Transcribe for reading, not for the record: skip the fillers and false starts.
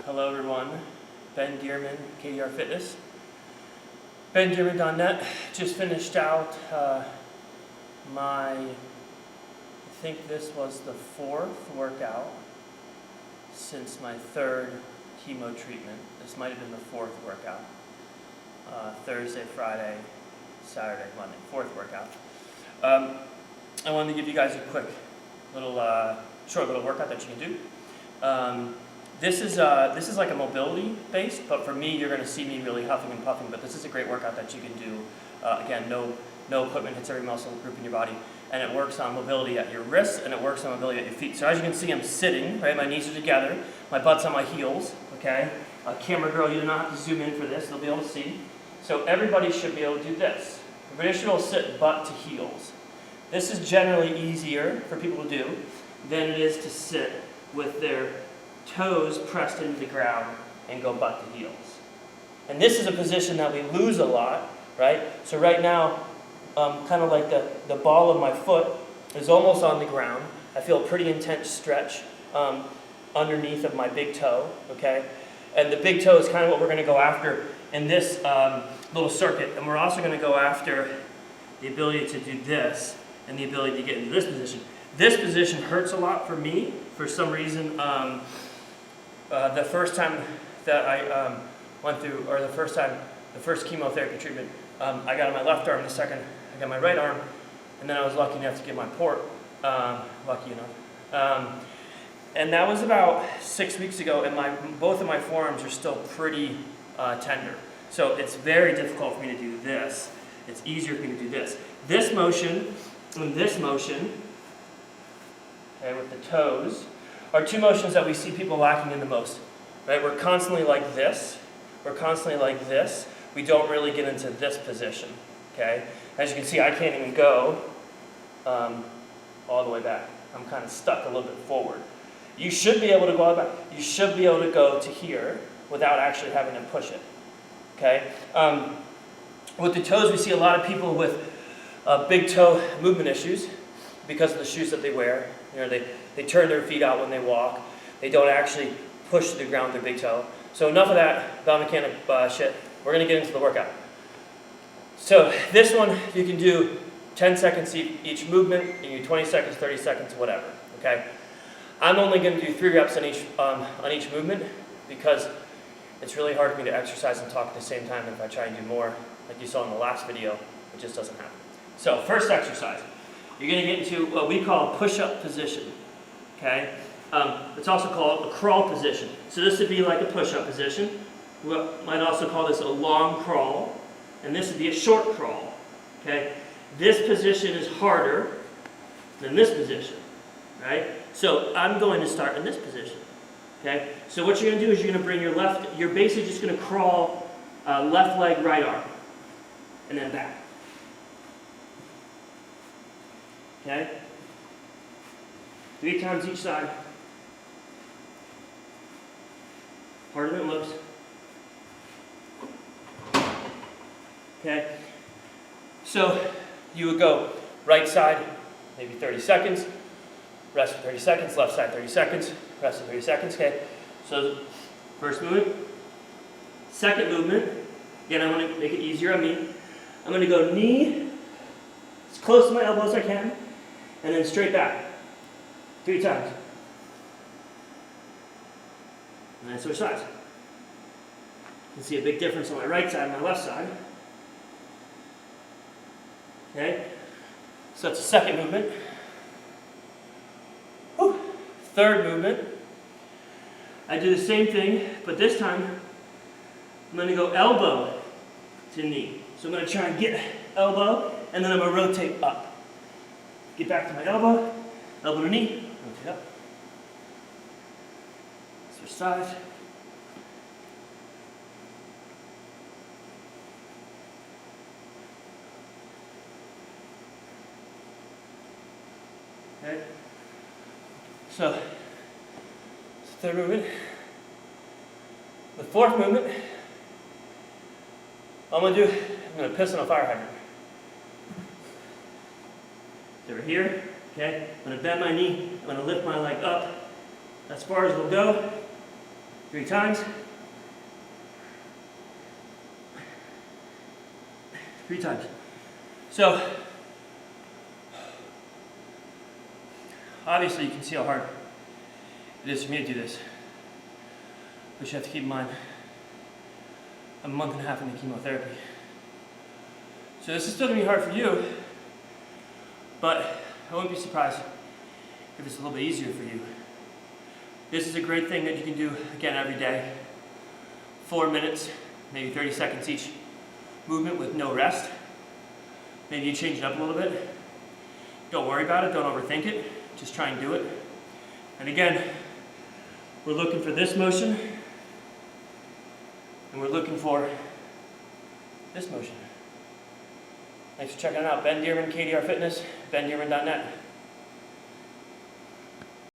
Hello everyone, Ben Dearman, KDR Fitness. BenDearman.net. Just finished out I think this was the 4th workout since my 3rd chemo treatment. This might have been the 4th workout. Thursday, Friday, Saturday, Monday, 4th workout. I wanted to give you guys a quick little, short little workout that you can do. This is like a mobility based, but for me, you're going to see me really huffing and puffing. But this is a great workout that you can do. Again, no equipment, hits every muscle group in your body, and it works on mobility at your wrists and it works on mobility at your feet. So as you can see, I'm sitting, right? My knees are together, my butt's on my heels. Okay, camera girl, you do not have to zoom in for this; they'll be able to see. So everybody should be able to do this. Everybody should be able to sit butt to heels. This is generally easier for people to do than it is to sit with their toes pressed into the ground and go butt to heels. And this is a position that we lose a lot, right? So right now, kind of like the ball of my foot is almost on the ground. I feel a pretty intense stretch underneath of my big toe, okay? And the big toe is kind of what we're going to go after in this little circuit. And we're also going to go after the ability to do this and the ability to get into this position. This position hurts a lot for me for some reason. The first time that I went through, or the first chemotherapy treatment, I got on my left arm. The second, I got my right arm, and then I was lucky enough to get my port. Lucky enough. And that was about 6 weeks ago, and both of my forearms are still pretty tender. So it's very difficult for me to do this. It's easier for me to do this. This motion and this motion, okay, with the toes, are two motions that we see people lacking in the most, right? We're constantly like this. We're constantly like this. We don't really get into this position, okay? As you can see, I can't even go all the way back. I'm kind of stuck a little bit forward. You should be able to go all the way back. You should be able to go to here without actually having to push it, okay? With the toes, we see a lot of people with big toe movement issues because of the shoes that they wear. You know, they turn their feet out when they walk. They don't actually push to the ground with their big toe. So enough of that biomechanic shit. We're going to get into the workout. So this one, you can do 10 seconds each movement. You can do 20 seconds, 30 seconds, whatever. Okay. I'm only going to do 3 reps on each movement because it's really hard for me to exercise and talk at the same time. And if I try and do more, like you saw in the last video, it just doesn't happen. So first exercise. You're going to get into what we call a push-up position, okay? It's also called a crawl position. So this would be like a push-up position. We might also call this a long crawl, and this would be a short crawl, okay? This position is harder than this position, right? So I'm going to start in this position, okay? So what you're going to do is you're going to bring you're basically just going to crawl left leg, right arm, and then back. Okay? 3 times each side. Harder than it looks. Okay? So you would go right side, maybe 30 seconds, rest for 30 seconds, left side 30 seconds, rest for 30 seconds, okay? So first movement. Second movement, again, I want to make it easier on me. I'm going to go knee as close to my elbow as I can, and then straight back. 3 times. And then switch sides. You can see a big difference on my right side and my left side. Okay? So that's the second movement. Whew. Third movement. I do the same thing, but this time I'm going to go elbow to knee. So I'm going to try and get elbow, and then I'm going to rotate up. Get back to my elbow, elbow to knee, rotate up. Switch sides. Okay. So, third movement. The fourth movement, I'm going to piss on a fire hydrant. Over here, okay? I'm going to bend my knee, I'm going to lift my leg up as far as it'll go, 3 times. 3 times. So, obviously you can see how hard it is for me to do this. But you have to keep in mind, I'm a month and a half into chemotherapy. So this is still gonna be hard for you, but I wouldn't be surprised if it's a little bit easier for you. This is a great thing that you can do, again, every day. 4 minutes, maybe 30 seconds each movement with no rest. Maybe you change it up a little bit. Don't worry about it, don't overthink it. Just try and do it. And again, we're looking for this motion, and we're looking for this motion. Thanks for checking it out. Ben Dearman, KDR Fitness, bendearman.net.